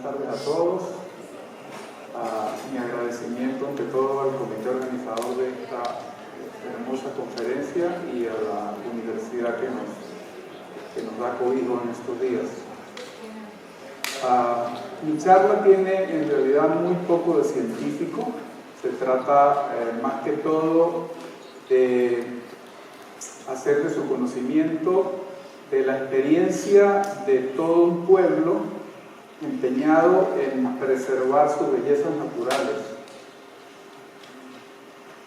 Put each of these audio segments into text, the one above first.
Buenas tardes a todos. Mi agradecimiento ante todo al comité organizador de esta hermosa conferencia y a la universidad que nos da cobijo en estos días. Mi charla tiene en realidad muy poco de científico. Se trata más que todo de hacer de su conocimiento de la experiencia de todo un pueblo empeñado en preservar sus bellezas naturales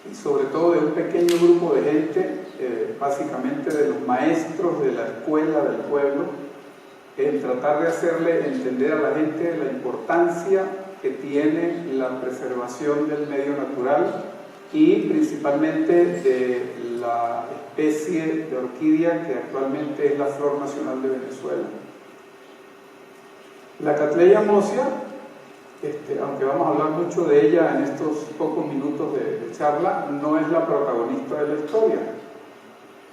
y sobre todo de un pequeño grupo de gente, básicamente de los maestros de la escuela del pueblo, en tratar de hacerle entender a la gente la importancia que tiene la preservación del medio natural y principalmente de la especie de orquídea que actualmente es la flor nacional de Venezuela. La Cattleya mosia, aunque vamos a hablar mucho de ella en estos pocos minutos de charla, no es la protagonista de la historia.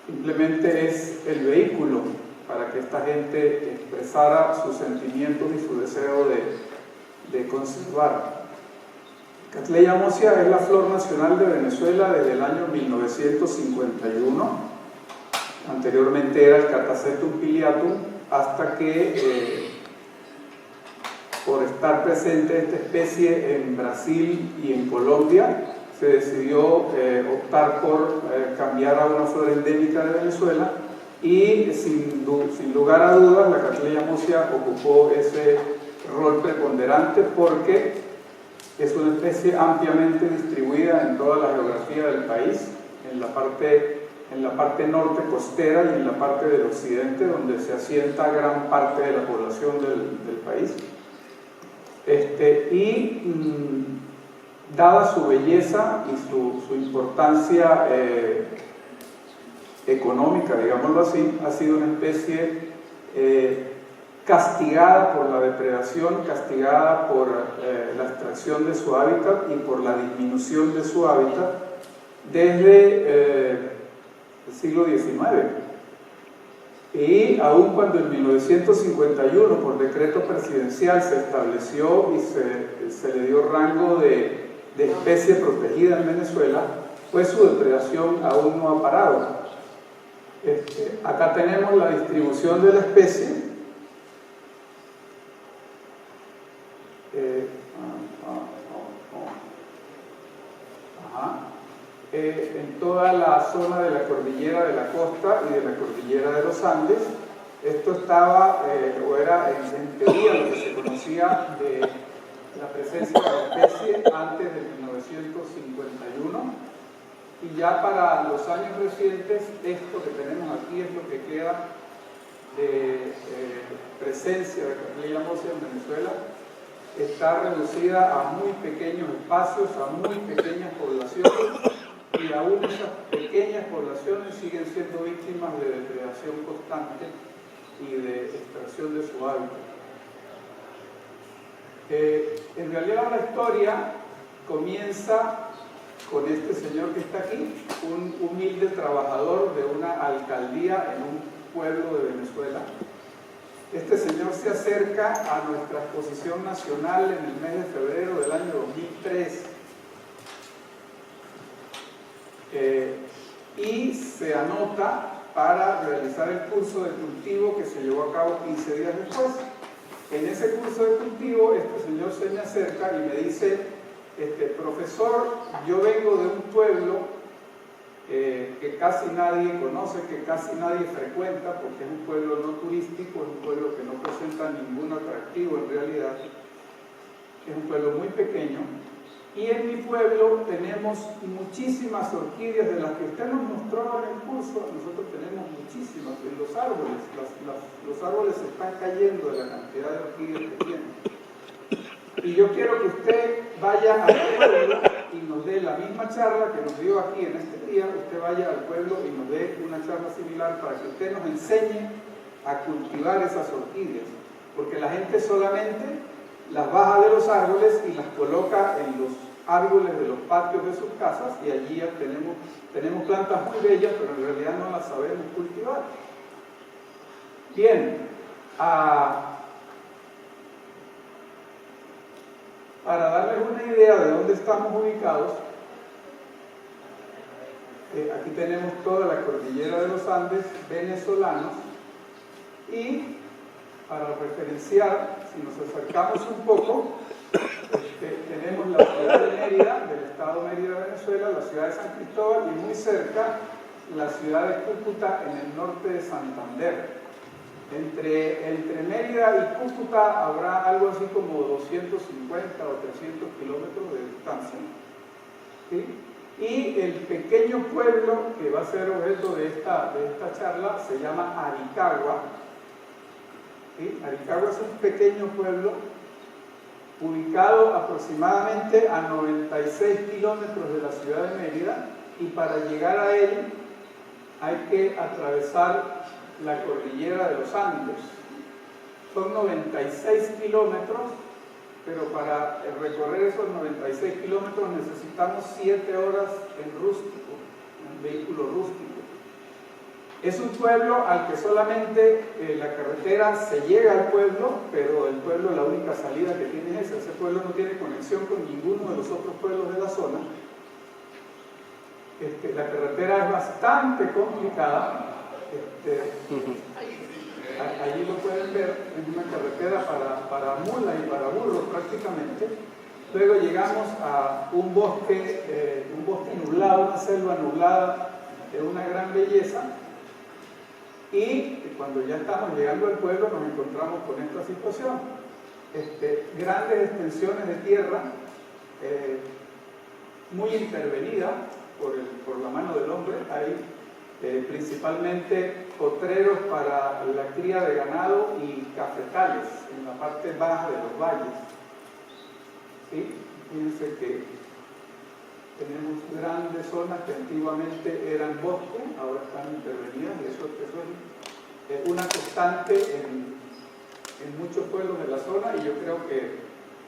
Simplemente es el vehículo para que esta gente expresara sus sentimientos y su deseo de conservar. Cattleya mosia es la flor nacional de Venezuela desde el año 1951. Anteriormente era el Catasetum pileatum, hasta que por estar presente esta especie en Brasil y en Colombia, se decidió optar por cambiar a una flor endémica de Venezuela y sin lugar a dudas la Cattleya mosia ocupó ese rol preponderante porque es una especie ampliamente distribuida en toda la geografía del país, en la parte norte costera y en la parte del occidente, donde se asienta gran parte de la población del país. Dada su belleza y su importancia económica, digámoslo así, ha sido una especie castigada por la depredación, castigada por la extracción de su hábitat y por la disminución de su hábitat desde el siglo XIX. Y aun cuando en 1951 por decreto presidencial se estableció y se le dio rango de especie protegida en Venezuela, pues su depredación aún no ha parado. Acá tenemos la distribución de la especie. En toda la zona de la cordillera de la costa y de la cordillera de los Andes. Esto estaba, o era en teoría lo que se conocía de la presencia de la especie antes de 1951, y ya para los años recientes esto que tenemos aquí es lo que queda de presencia de Cattleya mosia en Venezuela. Está reducida a muy pequeños espacios, a muy pequeñas poblaciones, y aún esas pequeñas poblaciones siguen siendo víctimas de depredación constante y de extracción de su hábitat. En realidad la historia comienza con este señor que está aquí, un humilde trabajador de una alcaldía en un pueblo de Venezuela. Este señor se acerca a nuestra exposición nacional en el mes de febrero del año 2003 y se anota para realizar el curso de cultivo que se llevó a cabo 15 días después. En ese curso de cultivo este señor se me acerca y me dice: profesor, yo vengo de un pueblo que casi nadie conoce, que casi nadie frecuenta, porque es un pueblo no turístico, es un pueblo que no presenta ningún atractivo en realidad, es un pueblo muy pequeño, y en mi pueblo tenemos muchísimas orquídeas de las que usted nos mostró en el curso. Nosotros tenemos muchísimas en los árboles, los árboles se están cayendo de la cantidad de orquídeas que tienen. Y yo quiero que usted vaya al pueblo y nos dé la misma charla que nos dio aquí en este día. Usted vaya al pueblo y nos dé una charla similar para que usted nos enseñe a cultivar esas orquídeas, porque la gente solamente las baja de los árboles y las coloca en los árboles de los patios de sus casas, y allí ya tenemos plantas muy bellas, pero en realidad no las sabemos cultivar. Bien, para darles una idea de dónde estamos ubicados, aquí tenemos toda la cordillera de los Andes venezolanos y para referenciar, si nos acercamos un poco, tenemos la ciudad de Mérida, del estado Mérida, Venezuela, la ciudad de San Cristóbal y muy cerca la ciudad de Cúcuta en el norte de Santander. Entre Mérida y Cúcuta habrá algo así como 250 o 300 kilómetros de distancia. ¿Sí? Y el pequeño pueblo que va a ser objeto de esta charla se llama Aricagua. ¿Sí? Aricagua es un pequeño pueblo ubicado aproximadamente a 96 kilómetros de la ciudad de Mérida, y para llegar a él hay que atravesar la cordillera de los Andes. Son 96 kilómetros, pero para recorrer esos 96 kilómetros necesitamos 7 horas en rústico, en vehículo rústico. Es un pueblo al que solamente la carretera se llega al pueblo, pero el pueblo, la única salida que tiene es esa. Ese pueblo no tiene conexión con ninguno de los otros pueblos de la zona. La carretera es bastante complicada. Allí lo pueden ver, es una carretera para mula y para burro prácticamente. Luego llegamos a un bosque nublado, una selva nublada de una gran belleza. Y cuando ya estamos llegando al pueblo nos encontramos con esta situación. Grandes extensiones de tierra, muy intervenida por la mano del hombre. Hay principalmente potreros para la cría de ganado y cafetales en la parte baja de los valles. ¿Sí? Fíjense que tenemos grandes zonas que antiguamente eran bosque, ahora están intervenidas, y eso es una constante en muchos pueblos de la zona, y yo creo que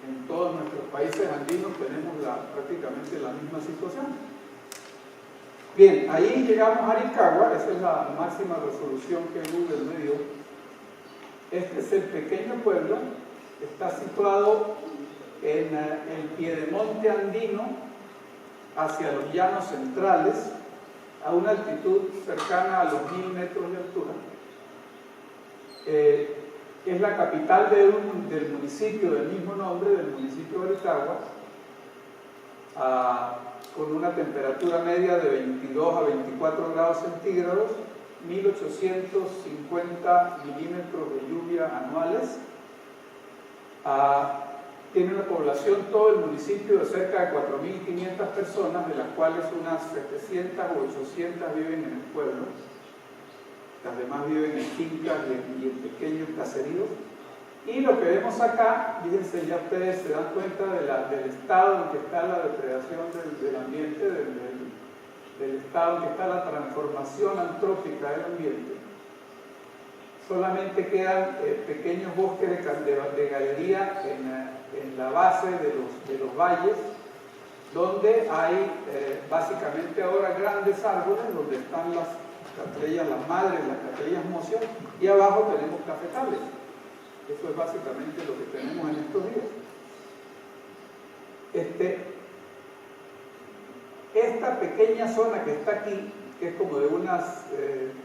en todos nuestros países andinos tenemos prácticamente la misma situación. Bien, ahí llegamos a Aricagua, esa es la máxima resolución que Google me dio. Este es el pequeño pueblo, está situado en el piedemonte andino, hacia los llanos centrales, a una altitud cercana a los 1000 metros de altura. Es la capital del municipio del mismo nombre, del municipio de Aricagua, con una temperatura media de 22 a 24 grados centígrados, 1850 milímetros de lluvia anuales. Tiene una población, todo el municipio, de cerca de 4.500 personas, de las cuales unas 700 o 800 viven en el pueblo. Las demás viven en fincas y en pequeños caseríos. Y lo que vemos acá, fíjense, ya ustedes se dan cuenta del estado en que está la depredación del ambiente, del estado en que está la transformación antrópica del ambiente. Solamente quedan pequeños bosques de galería en la base de los valles, donde hay básicamente ahora grandes árboles, donde están las catrellas, las madres, las catrellas móseas, y abajo tenemos cafetales. Eso es básicamente lo que tenemos en estos días. Esta pequeña zona que está aquí, que es como de unas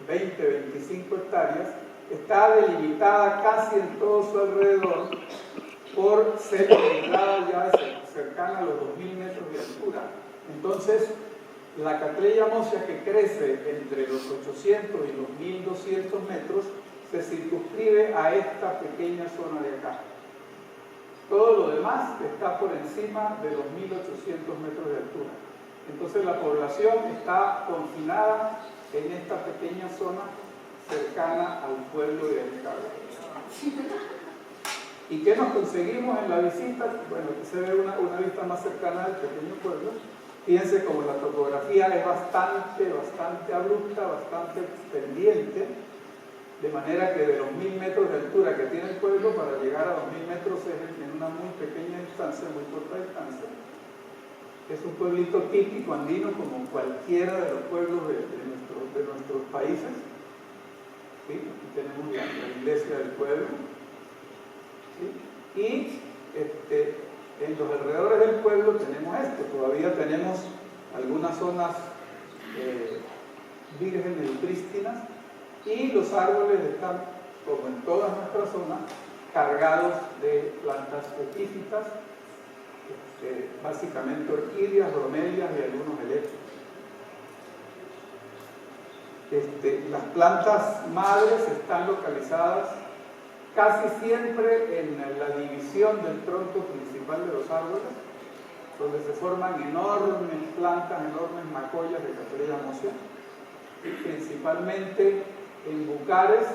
20, 25 hectáreas, está delimitada casi en todo su alrededor por selva aislada ya cercana a los 2000 metros de altura. Entonces, la catrella mósea que crece entre los 800 y los 1200 metros se circunscribe a esta pequeña zona de acá. Todo lo demás está por encima de los 1800 metros de altura. Entonces la población está confinada en esta pequeña zona cercana al pueblo de Aricagua. ¿Y qué nos conseguimos en la visita? Bueno, aquí se ve una vista más cercana del pequeño pueblo. Fíjense como la topografía es bastante abrupta, bastante pendiente, de manera que de los 1000 metros de altura que tiene el pueblo, para llegar a los 1000 metros es en una muy pequeña distancia, muy corta distancia. Es un pueblito típico andino, como cualquiera de los pueblos de nuestros países. ¿Sí? Aquí tenemos la iglesia del pueblo. ¿Sí? Y en los alrededores del pueblo tenemos esto. Todavía tenemos algunas zonas vírgenes y prístinas, y los árboles están, como en todas nuestras zonas, cargados de plantas epífitas, básicamente orquídeas, bromelias y algunos helechos. Las plantas madres están localizadas casi siempre en la división del tronco principal de los árboles, donde se forman enormes plantas, enormes macollas de Cattleya mosia, principalmente en bucares,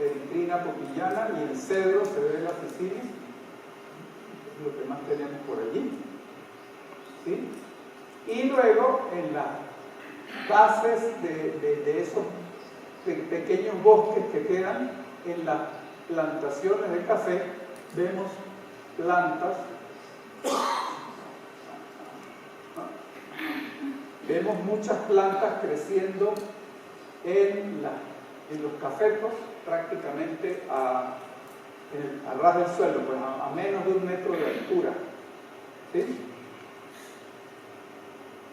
Eritrina popillana, y en cedro, Cedrela sicilis, es lo que más tenemos por allí, ¿sí? Y luego en las bases de esos pequeños bosques que quedan en las plantaciones de café, vemos plantas, vemos muchas plantas creciendo en los cafetos, prácticamente a ras del suelo, pues a menos de 1 metro de altura, ¿sí?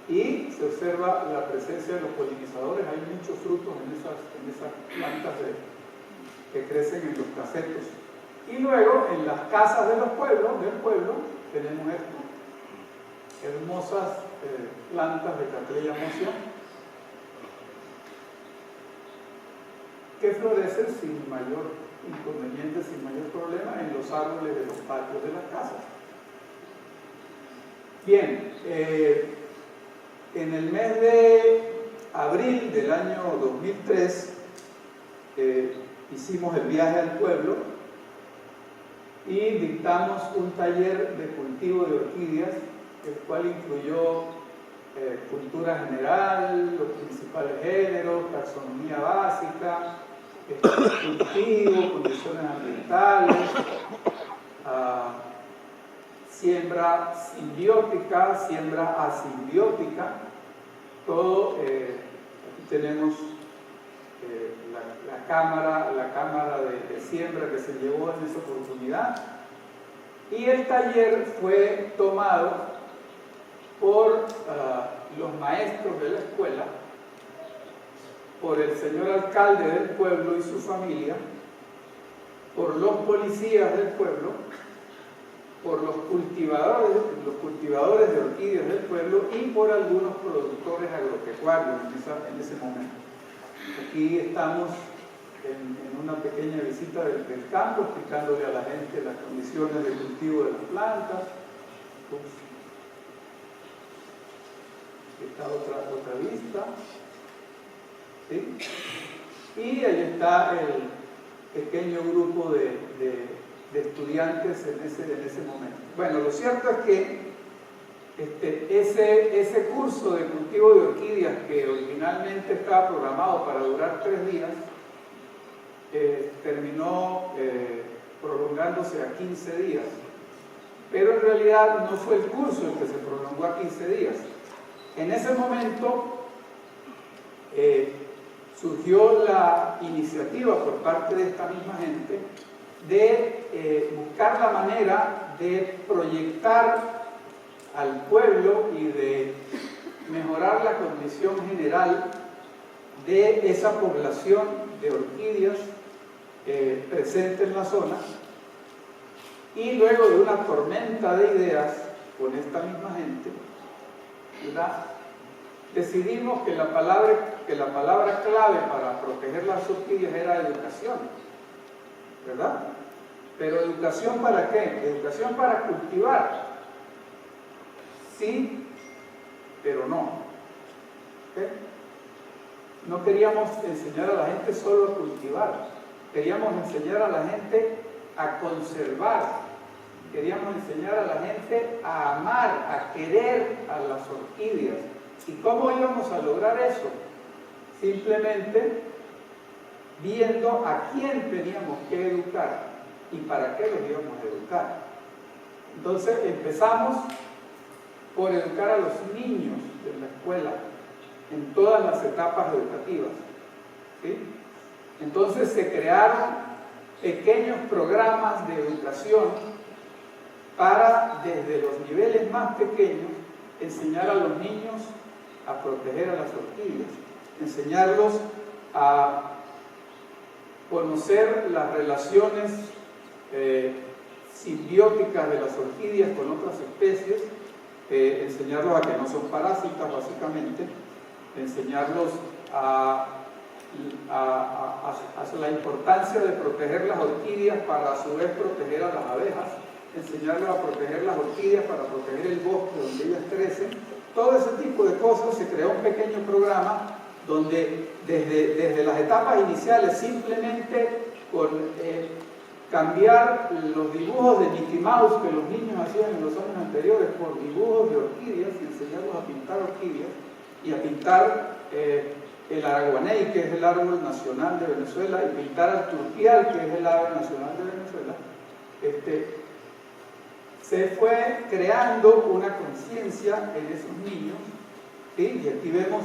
Y se observa la presencia de los polinizadores. Hay muchos frutos en esas plantas que crecen en los cafetos. Y luego en las casas del pueblo tenemos esto, hermosas plantas de Cattleya mosia que florecen sin mayor inconveniente, sin mayor problema en los árboles de los patios de las casas. Bien, en el mes de abril del año 2003 hicimos el viaje al pueblo y dictamos un taller de cultivo de orquídeas, el cual incluyó cultura general, los principales géneros, taxonomía básica, cultivo, condiciones ambientales, siembra simbiótica, siembra asimbiótica, todo. Aquí tenemos la cámara de siembra que se llevó en esa oportunidad, y el taller fue tomado por los maestros de la escuela, por el señor alcalde del pueblo y su familia, por los policías del pueblo, por los cultivadores de orquídeas del pueblo y por algunos productores agropecuarios en ese momento. Aquí estamos en una pequeña visita del campo, explicándole a la gente las condiciones de cultivo de las plantas. Esta otra vista, ¿sí? Y ahí está el pequeño grupo de estudiantes en ese momento. Bueno, lo cierto es que ese curso de cultivo de orquídeas, que originalmente estaba programado para durar 3 días, terminó prolongándose a 15 días. Pero en realidad no fue el curso el que se prolongó a 15 días. En ese momento surgió la iniciativa por parte de esta misma gente de buscar la manera de proyectar al pueblo y de mejorar la condición general de esa población de orquídeas presente en la zona. Y luego de una tormenta de ideas con esta misma gente, ¿verdad?, decidimos que la palabra clave para proteger las orquídeas era educación, ¿verdad? Pero ¿educación para qué? Educación para cultivar, sí, pero no. ¿Okay? No queríamos enseñar a la gente solo a cultivar, queríamos enseñar a la gente a conservar, queríamos enseñar a la gente a amar, a querer a las orquídeas. ¿Y cómo íbamos a lograr eso? Simplemente viendo a quién teníamos que educar y para qué los íbamos a educar. Entonces empezamos por educar a los niños de la escuela en todas las etapas educativas, ¿sí? Entonces se crearon pequeños programas de educación para, desde los niveles más pequeños, enseñar a los niños a proteger a las orquídeas, enseñarlos a conocer las relaciones simbióticas de las orquídeas con otras especies, enseñarlos a que no son parásitas básicamente, enseñarlos a la importancia de proteger las orquídeas para a su vez proteger a las abejas, enseñarlos a proteger las orquídeas para proteger el bosque donde ellas crecen. Todo ese tipo de cosas. Se creó un pequeño programa donde desde las etapas iniciales, simplemente con cambiar los dibujos de Mickey Mouse que los niños hacían en los años anteriores por dibujos de orquídeas y enseñarlos a pintar orquídeas y a pintar el araguaney, que es el árbol nacional de Venezuela, y pintar al turpial, que es el ave nacional de Venezuela, se fue creando una conciencia en esos niños, ¿sí? Y aquí vemos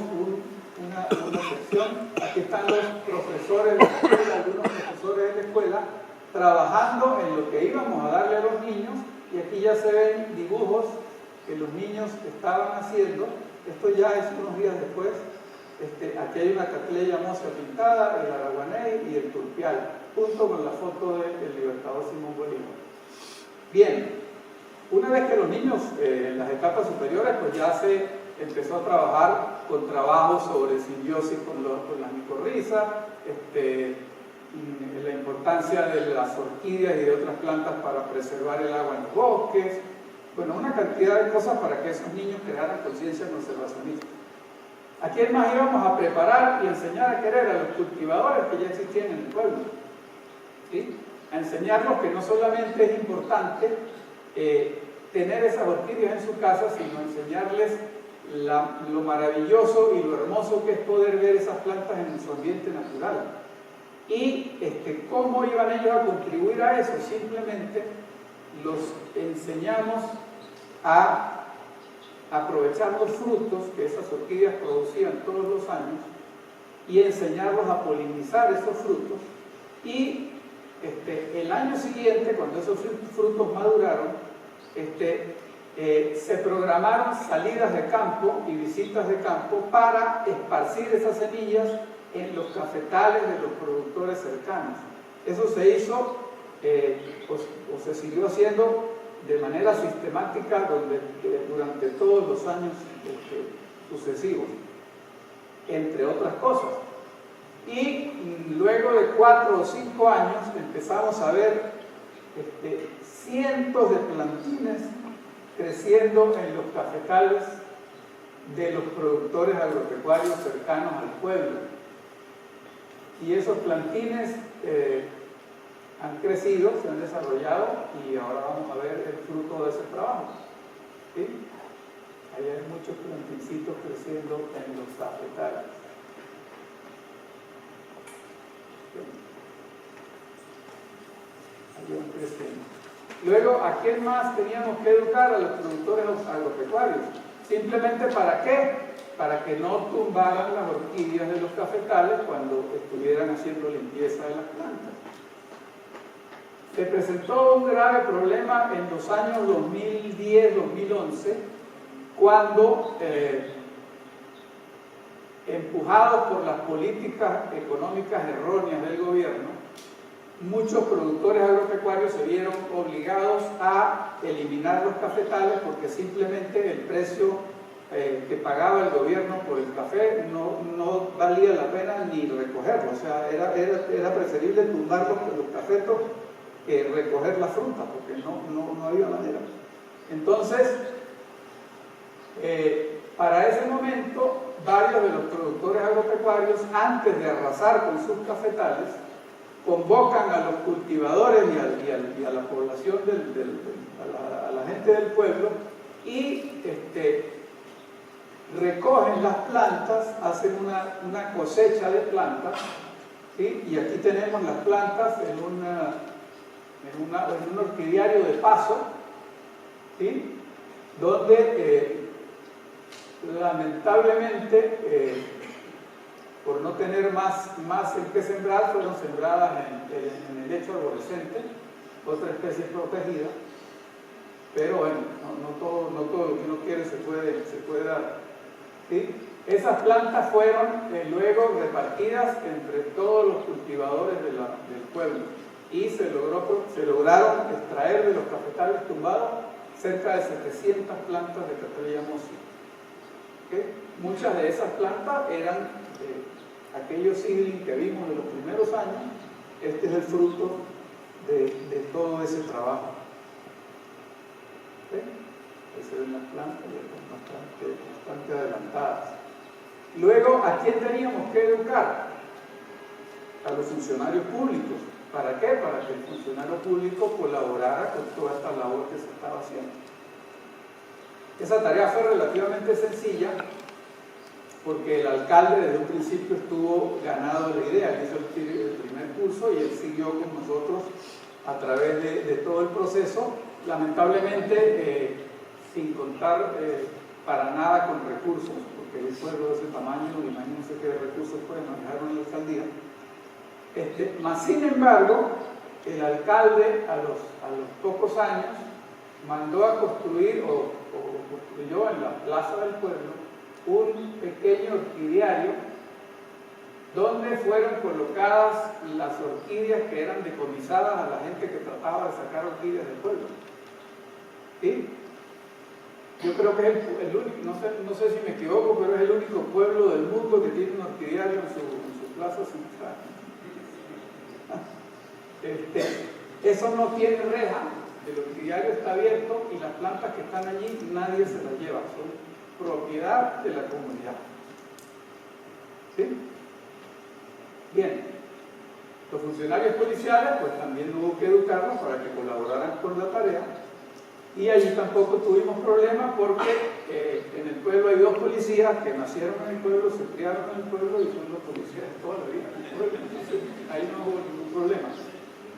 una sección. Aquí están los profesores de la escuela, algunos profesores de la escuela, trabajando en lo que íbamos a darle a los niños, y aquí ya se ven dibujos que los niños estaban haciendo. Esto ya es unos días después. Aquí hay una catleya mosia pintada, el araguaney y el turpial, junto con la foto del libertador Simón Bolívar. Bien, una vez que los niños en las etapas superiores, pues ya se empezó a trabajar con trabajos sobre simbiosis con las micorrizas, la importancia de las orquídeas y de otras plantas para preservar el agua en los bosques, bueno, una cantidad de cosas para que esos niños crearan conciencia conservacionista. ¿A quién más íbamos a preparar y enseñar a querer? A los cultivadores que ya existían en el pueblo, ¿sí? A enseñarlos que no solamente es importante tener esas orquídeas en su casa, sino enseñarles lo maravilloso y lo hermoso que es poder ver esas plantas en su ambiente natural. Y cómo iban ellos a contribuir a eso. Simplemente los enseñamos a aprovechar los frutos que esas orquídeas producían todos los años y enseñarlos a polinizar esos frutos, y el año siguiente, cuando esos frutos maduraron, se programaron salidas de campo y visitas de campo para esparcir esas semillas en los cafetales de los productores cercanos. Eso se hizo o se siguió haciendo de manera sistemática durante todos los años sucesivos, entre otras cosas. Y luego de 4 o 5 años empezamos a ver cientos de plantines creciendo en los cafetales de los productores agropecuarios cercanos al pueblo. Y esos plantines han crecido, se han desarrollado, y ahora vamos a ver el fruto de ese trabajo, ¿sí? Ahí hay muchos plantincitos creciendo en los cafetales. Ahí van creciendo. Luego, ¿a quién más teníamos que educar? A los productores agropecuarios. ¿Simplemente para qué? Para que no tumbaran las orquídeas de los cafetales cuando estuvieran haciendo limpieza de las plantas. Se presentó un grave problema en los años 2010-2011, cuando, empujados por las políticas económicas erróneas del gobierno, muchos productores agropecuarios se vieron obligados a eliminar los cafetales porque simplemente el precio que pagaba el gobierno por el café no valía la pena ni recogerlo. O sea, era preferible tumbar los cafetos que recoger la fruta, porque no había manera. Entonces, para ese momento, varios de los productores agropecuarios, antes de arrasar con sus cafetales, convocan a los cultivadores y a la población, a la gente del pueblo, y recogen las plantas, hacen una cosecha de plantas, ¿sí? Y aquí tenemos las plantas en un orquidiario de paso, ¿sí? Donde lamentablemente por no tener más en qué sembrar, fueron sembradas en el lecho arborescente, otra especie protegida, pero bueno, no todo lo que uno quiere se puede dar. ¿Sí? Esas plantas fueron luego repartidas entre todos los cultivadores del pueblo y se lograron extraer de los cafetales tumbados cerca de 700 plantas de Cattleya mosia. ¿Okay? Muchas de esas plantas eran aquellos seedlings que vimos en los primeros años. Este es el fruto de todo ese trabajo. ¿Okay? Ahí se ven las plantas, bastante adelantadas. Luego, ¿a quién teníamos que educar? A los funcionarios públicos. ¿Para qué? Para que el funcionario público colaborara con toda esta labor que se estaba haciendo. Esa tarea fue relativamente sencilla porque el alcalde desde un principio estuvo ganado de la idea. Él hizo el primer curso y él siguió con nosotros a través de todo el proceso, lamentablemente sin contar para nada con recursos, porque el pueblo de ese tamaño, imagínense qué recursos puede manejar una alcaldía. Mas sin embargo, el alcalde a los pocos años mandó a construir o construyó en la plaza del pueblo un pequeño orquidiario donde fueron colocadas las orquídeas que eran decomisadas a la gente que trataba de sacar orquídeas del pueblo. ¿Sí? Yo creo que es el único, no sé si me equivoco, pero es el único pueblo del mundo que tiene un orquidiario en su plaza central. Eso no tiene reja, el orquidiario está abierto y las plantas que están allí nadie se las lleva, son propiedad de la comunidad. ¿Sí? Bien, los funcionarios policiales pues también hubo que educarlos para que colaboraran con la tarea y allí tampoco tuvimos problemas porque en el pueblo hay dos policías que nacieron en el pueblo, se criaron en el pueblo y son los policías de toda la vida en el pueblo, entonces ahí no hubo ningún problema.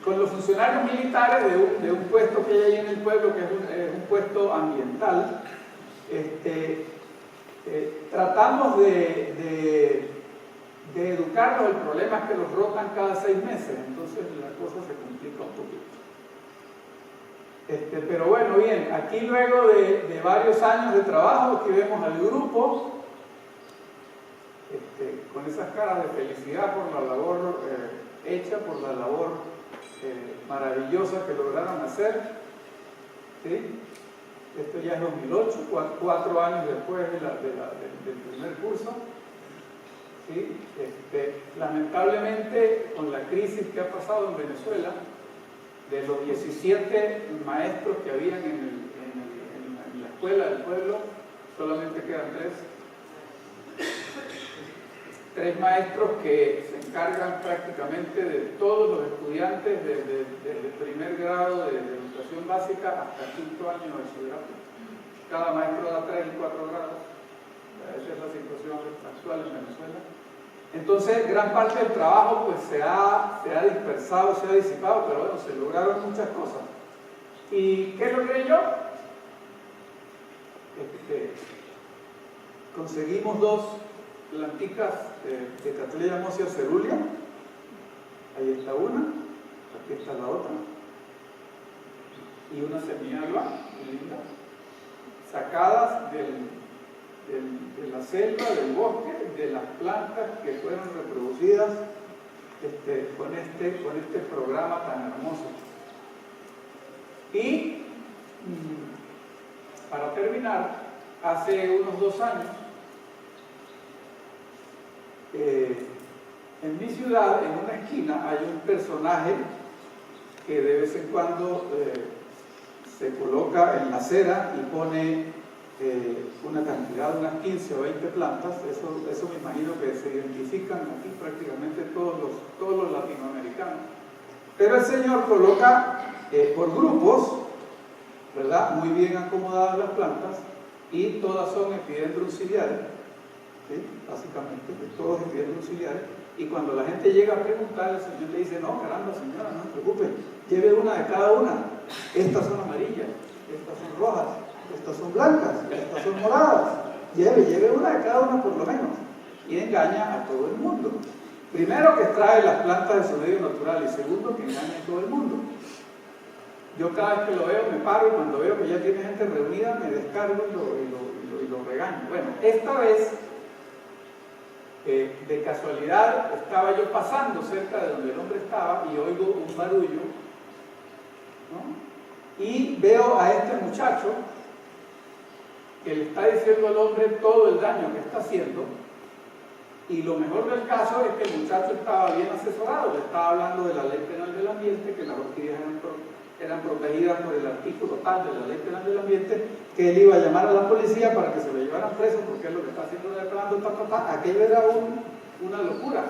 Con los funcionarios militares de un puesto que hay ahí en el pueblo, que es un puesto ambiental, tratamos de educarlos. El problema es que los rotan cada 6 meses, entonces la cosa se complica un poquito. Pero bueno, bien, aquí luego de varios años de trabajo, aquí vemos al grupo con esas caras de felicidad por la labor hecha, por la labor maravillosa que lograron hacer. ¿Sí? Esto ya es 2008, 4 años después del primer curso. ¿Sí? Lamentablemente, con la crisis que ha pasado en Venezuela, de los 17 maestros que habían en la escuela del pueblo, solamente quedan 3 maestros que se encargan prácticamente de todos los estudiantes desde el primer grado de educación básica hasta el 5º año de bachillerato. Cada maestro da 3 y 4 grados. Esa es la situación actual en Venezuela. Entonces, gran parte del trabajo pues, se ha dispersado, se ha disipado, pero bueno, se lograron muchas cosas. ¿Y qué logré yo? Conseguimos 2 planticas de Cattleya mosia ceruleum. Ahí está una, aquí está la otra. Y una semialba, muy linda, sacadas de la selva, del bosque, de las plantas que fueron reproducidas con este programa tan hermoso. Y para terminar, hace unos 2 años, en mi ciudad, en una esquina, hay un personaje que de vez en cuando se coloca en la acera y pone una cantidad de unas 15 o 20 plantas. Eso me imagino que se identifican aquí prácticamente todos los latinoamericanos. Pero el señor coloca por grupos, ¿verdad?, muy bien acomodadas las plantas, y todas son epidendrum ciliares, ¿sí? Básicamente, todos epidendrum ciliares. Y cuando la gente llega a preguntar, el señor le dice: no, caramba señora, no se preocupe, lleve una de cada una. Estas son amarillas, estas son rojas, estas son blancas, estas son moradas. Lleve una de cada una por lo menos. Y engaña a todo el mundo. Primero, que extrae las plantas de su medio natural, y segundo, que engaña a todo el mundo. Yo cada vez que lo veo me paro y cuando veo que ya tiene gente reunida me descargo y lo regaño. Bueno, esta vez, de casualidad, estaba yo pasando cerca de donde el hombre estaba y oigo un barullo, ¿no? Y veo a este muchacho que le está diciendo al hombre todo el daño que está haciendo, y lo mejor del caso es que el muchacho estaba bien asesorado, le estaba hablando de la ley penal del ambiente, que las orquídeas eran protegidas por el artículo tal de la ley penal del ambiente, que él iba a llamar a la policía para que se lo llevaran preso porque es lo que está haciendo declarando, aquello era una locura.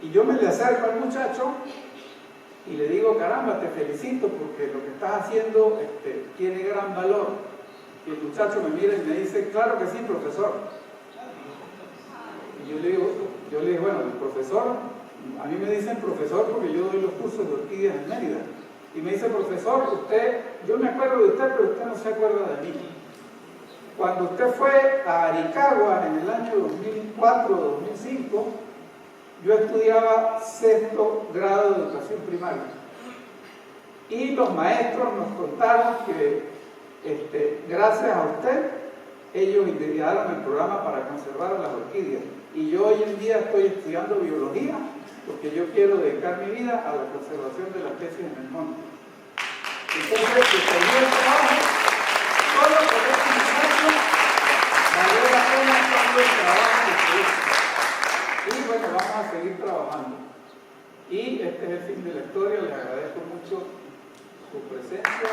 Y yo me le acerco al muchacho y le digo, caramba, te felicito porque lo que estás haciendo tiene gran valor. Y el muchacho me mira y me dice, claro que sí, profesor. Y yo le digo, bueno, el profesor, a mí me dicen profesor porque yo doy los cursos de orquídeas en Mérida. Y me dice, profesor, yo me acuerdo de usted, pero usted no se acuerda de mí. Cuando usted fue a Aricagua en el año 2004 o 2005, yo estudiaba 6º grado de educación primaria. Y los maestros nos contaron que gracias a usted, ellos idearon el programa para conservar a las orquídeas. Y yo hoy en día estoy estudiando biología porque yo quiero dedicar mi vida a la conservación de las especies en el monte. Entonces, que terminé el trabajo, solo por este muchacho, valió la pena todo el trabajo que hice. Y bueno, vamos a seguir trabajando. Y este es el fin de la historia, les agradezco mucho su presencia.